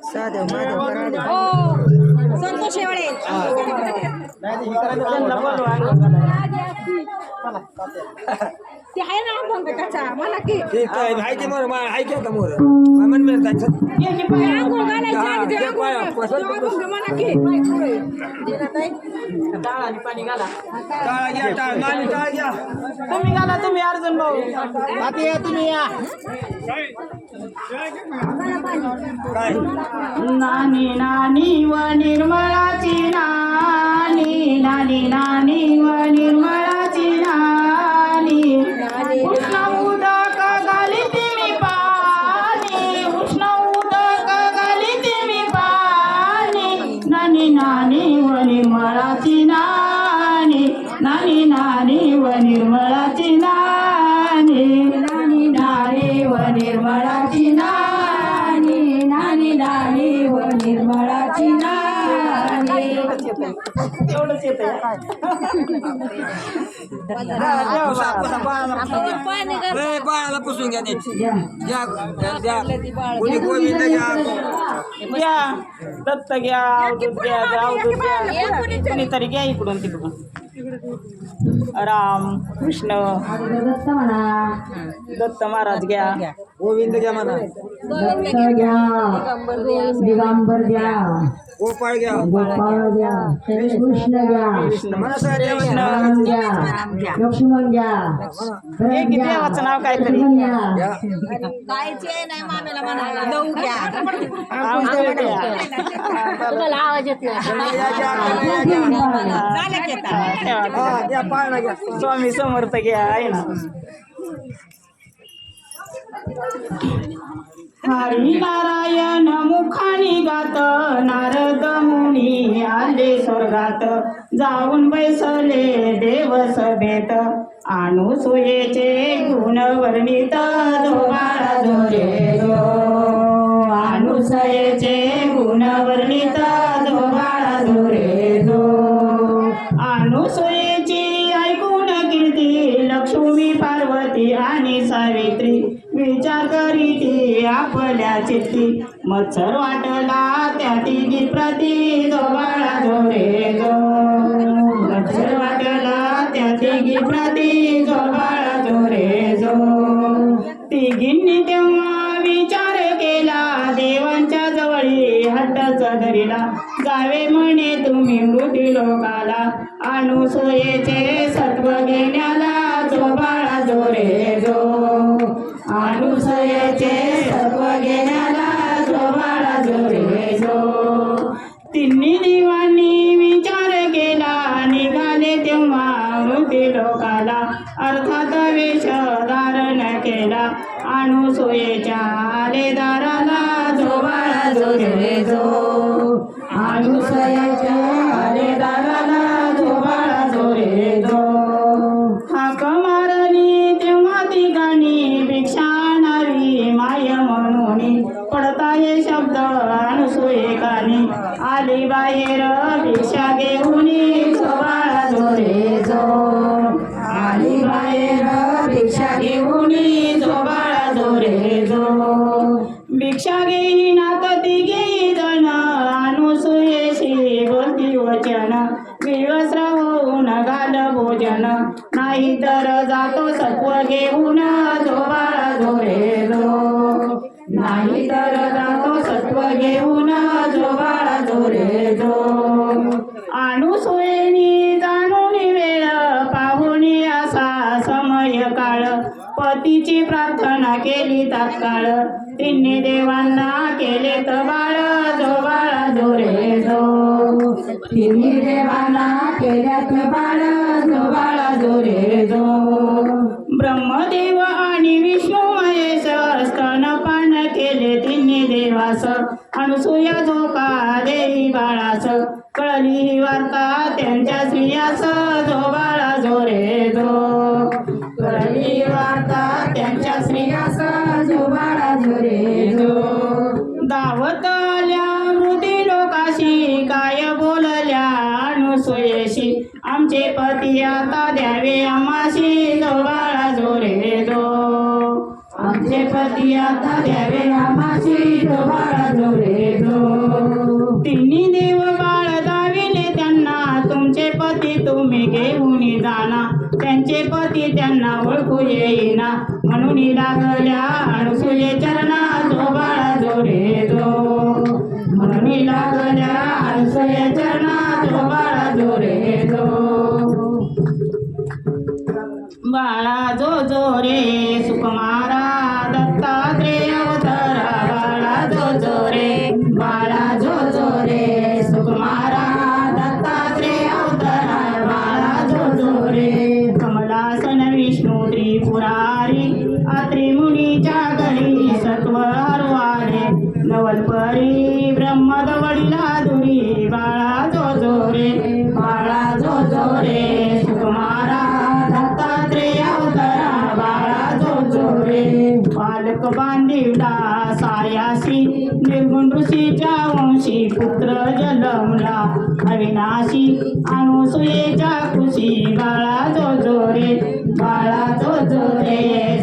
साधव माधव कराडे संतोष शेवळे ते आहे ना पंकजाचा मला की पाणी घाला तुम्ही घाला तुम्ही अर्जुन भाऊ तुम्ही या नानी नानी व निर्मळाची नानी नानी नानी व निर्मळाची नानी उष्ण उदक घालीते मी पाणी उष्ण उदक घालीते मी पाणी नानी नानी व निर्मळाची नानी नानी नानी व निर्मळाची नानी नानी नानी व निर्मळाची नानी नानी नानी व निर्मळाची नानी एवढंच येत बाळाला पुसून घ्या घ्या दत्त घ्या अवधूत घ्या अवधूत घ्या कोणीतरी घ्या इकडून तिकडून राम कृष्ण दत्त म्हणा दत्त महाराज घ्या गोविंद घ्या म्हणा दत्त घ्या दिगंबर घ्या गोपाळ घ्या गोपाळ घ्या कृष्ण घ्या राम घ्या लक्ष्मण घ्या भरत घ्या देवाचं नाव काहीतरी गायचे नाही मामेला म्हणाला नऊ घ्या तुला आवाज येत नाही स्वामी समर्थ घ्या आहे ना हरी नारायण मुखानी गात नारद मुनी आले स्वर्गात जाऊन बैसले देव सभेत अनुसूयेचे गुण वर्णित जो बाळा जो रे जो अनुसूयेचे गुण वर्णित जो बाळा जो रे जो अनुसूयेची ऐकून कीर्ती लक्ष्मी पार्वती आणि सावित्री विचार करीती आपल्या चित्ती मत्सर वाटला त्या तिघी प्रती जो बाळा जो रे जो मत्सर वाटला त्या तिघी प्रती जो बाळा जो रे जो तिघींनी तेव्हा विचार केला देवांच्या जवळी हट्टच धरिला जावे म्हणे तुम्ही मृत्यू लोकाला अनुसूयेचे सत्व घेण्याला जो बाळा जो रे जो अनुसूयेचे सत्व घेण्याला जो बाळा जो रे जो तिन्ही देवांनी विचार केला निघाले तेव्हा मृत्यू लोकाला अर्थात वेश धारण केला अनुसूयेच्या आले दाराला जो बाळा जो रे जो अनुसूयेच्या आले दाराला जो बाळा जो रे जो हाक मारली तेव्हा ठिकाणी भिक्षा आणावी माय म्हणून पडता हे शब्द अनुसूयेकानी आली बाहेर भिक्षा घेऊन जो बाळा जो रे जो आली बाहेर भिक्षा घेऊन जो बाळा जो रे जो भिक्षा घेईनात तिघे जण अनुसूयेशी बोलती वचन विवस्त्र होऊन घाल भोजन नाही तर जातो सत्व घेऊन जो बाळा जो रे जो नाही तर जातो सत्व घेऊन जो बाळा जो रे जो अनुसूयेनी जाणून वेळ पाहून असा समय काळ पतीची प्रार्थना केली तात्काळ तिन्ही देवांना केले तर बाळ जो बाळा जो रे जो तिन्ही देवांना केल्यात बाळ जो बाळा जो रे जो ब्रह्मदेव आणि विष्णू महेश स्तनपान केले तिन्ही देवास अनुसूया झोका देवी बाळास कळली ही वार्ता त्यांच्या स्त्रियास जो बाळा जो रे जो कळली ही वार्ता त्यांच्या स्त्रियास जो बाळा जो रे जो धावतल्या मृती लोकाशी काय बोलल्या अनुसुयेशी आमचे पती आता द्यावे आम्हाशी जो बाळा जो रे जो आमचे पती आता द्यावे आम्हाशी जो बाळा जो रे जो तिन्ही देव बाळ दाविले त्यांना तुमचे पती तुम्ही घेऊन जाना त्यांचे पती त्यांना ओळखू येईना म्हणून लागल्या अनुसूये चरणा जो बाळा जो रे जो म्हणून लागल्या अनुसूये चरणा जो बाळा जो रे जो बाळा जो जो रे सुकुमारा दत्तात्रेय अवतारा बाळा जो जो रे बाळा जो जो रे सुकुमारा दत्तात्रेय अवतारा बाळा जो जो रे कमलासन विष्णू त्रिपुरारी अत्रि मुनीच्या घरी सत्व हरवारे नवलपरी ब्रह्मद वडिला दुरी बाळा जो जो रे बाळा जो जो रे सुकुमारा दत्तात्रेय अवतारा बाळा जो जो रे पालक बांधिवला सायासी निर्गुण ऋषीच्या वंशी पुत्र जन्मला अविनाशी अनुसूयेच्या खुशी बाळा जो जो रे बाळा जो जो रे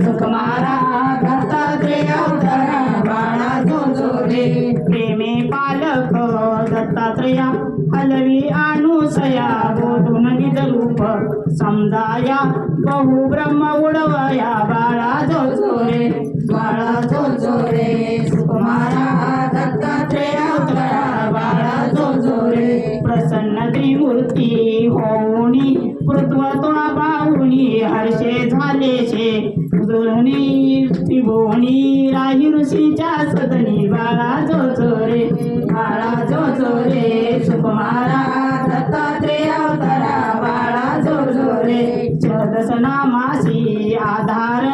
सुकुमारा दत्तात्रेय अवतारा बाळा जो जो रे प्रेमे पालक दत्तात्रेया हलवी अनुसया बोधून निज रूप समजाया बहु ब्रह्म उडवया बाळा जो जो रे बाळा जो जो रे सुकुमारा दत्तात्रेय अवतारा बाळा जो जो रे प्रसन्न त्रिमूर्ती होऊनी पृथ्वत्वा पाहुनी हर्षे झालेशे दुर्णी त्रिभुवनी राही ऋषीच्या सदनी बाळा जो जो रे बाळा जो जो रे सुकुमारा दत्तात्रेय अवतारा बाळा जो जो रे चौदस नामासी आधार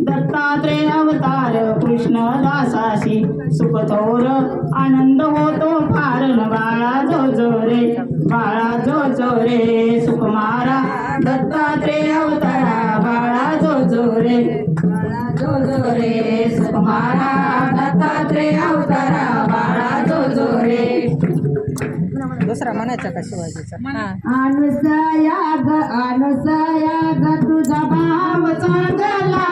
दत्तात्रेय अवतार कृष्ण दासाशी सुखथोर आनंद होतो फार बाळा जो जो रे बाळा जो जो रे सुकुमारा दत्तात्रेय अवतारा बाळा जो जो रे बाळा जो जो रे सुकुमारा दत्तात्रेय अवतारा बाळा जो जो रे दुसरा म्हणायचा का शिवाजीचा अनुसया ग तुझा भाव चांगला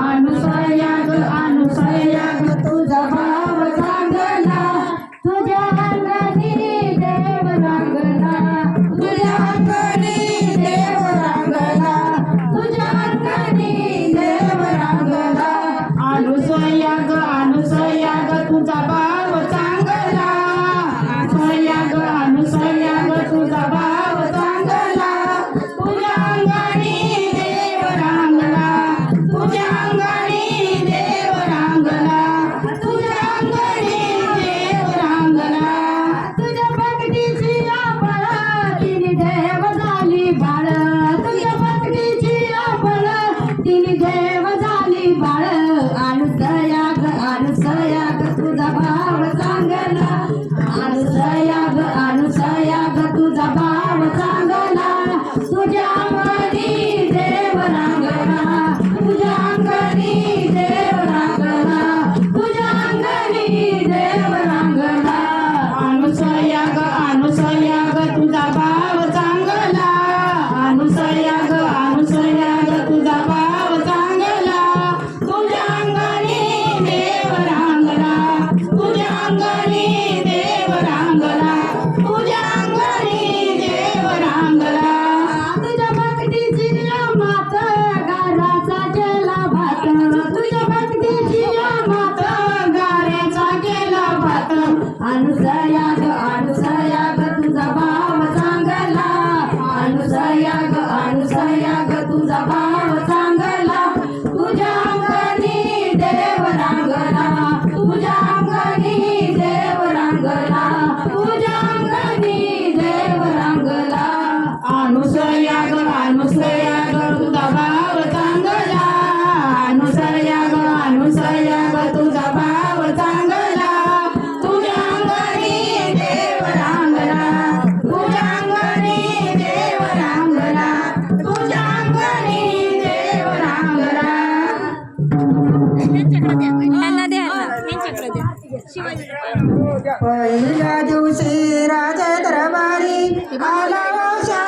अनुसया ग तुझा भाव चांगला तुझ्या अंगणी देव रंगला तुझ्या अंगणी देव रंगला तुझ्या अंगणी देव रंगला अनुसया ग तुझा भाव चांगला अनुसया ग तुझा भाव चांगला तुझ्या अंगणी देव रांगला तुझ्या अंगणी देव रांगला तुझ्या अंगणी देव रांगला तुझ्या भक्तीची आपण तिने देव झाली बाळ तुझ्या भक्तीची आपण तिने देव झाली बाळ अनुसया ग तुझा भाव चांगला अनुसया ग तुझा भाव चांगला तुझ्या अंगणी देव रांगला तुझ्या अंगणी देव रांगला तुझ्या अंगणी देव रांगला अनुसया ग तुझा भाव चांगला अनुसया ग तुझा भाव चांगला तुझ्या अंगणी देव रांगला तुझ्या अंगणी देव रांगला तुझ्या अंगणी देव रांगला तुझ्या भक्तीची मात गाराचा केला भात तुझ्या भक्तीची मात गाऱ्याचा केला भात अनुसया ग तुझा भाव चांगला अनुसया ग तुझा भाव चांगला तुझ्या अंगणी देव रांगला तुझ्या अंगणी देव रांगला तुझ्या अंगणी देव रांगला अनुसया ग तुझा भाव चांगला अनुसया ग तुझा भाव चांगला तुझ्या अंगणी पहिल्या दिवशी राजे दरबारी आला वशा